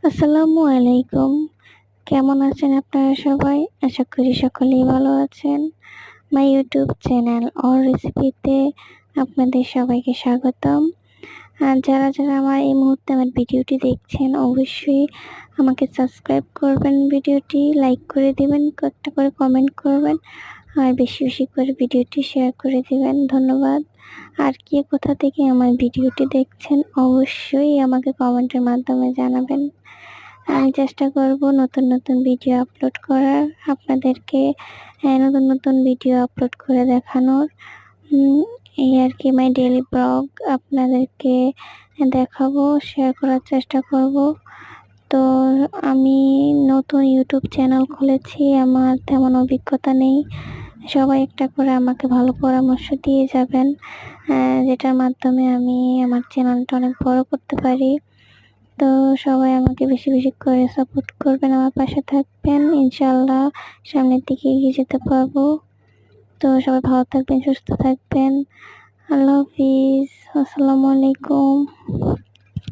আসসালামু আলাইকুম। কেমন আছেন আপনারা সবাই? আশা করি সকলেই ভালো আছেন। মাই ইউটিউব চ্যানেল অল রেসিপিতে আপনাদের সবাইকে স্বাগতম। যারা আমার এই মুহূর্তে আমার ভিডিওটি দেখছেন অবশ্যই আমাকে সাবস্ক্রাইব করবেন, ভিডিওটি লাইক করে দিবেন, একটা করে কমেন্ট করবেন আর বেশি করে ভিডিওটি শেয়ার করে দিবেন। ধন্যবাদ। আর কে কোথা থেকে আমার ভিডিওটি দেখছেন অবশ্যই আমাকে কমেন্টের মাধ্যমে জানাবেন। আমি চেষ্টা করব নতুন ভিডিও আপলোড করার, আপনাদেরকে নতুন ভিডিও আপলোড করে দেখানোর। এই আরকি মাই ডেইলি ব্লগ আপনাদেরকে দেখাবো, শেয়ার করার চেষ্টা করব। তো আমি নতুন ইউটিউব চ্যানেল খুলেছি, আমার তেমন অভিজ্ঞতা নেই। সবাই একটা করে আমাকে ভালো পরামর্শ দিয়ে যাবেন, যেটার মাধ্যমে আমি আমার চ্যানেলটা অনেক বড় করতে পারি। তো সবাই আমাকে বেশি করে সাপোর্ট করবেন, আমার পাশে থাকবেন। ইনশাআল্লাহ সামনের দিকে এগিয়ে যেতে পারবো। তো সবাই ভালো থাকবেন, সুস্থ থাকবেন। আল্লাহ হাফিজ। আসসালামু আলাইকুম।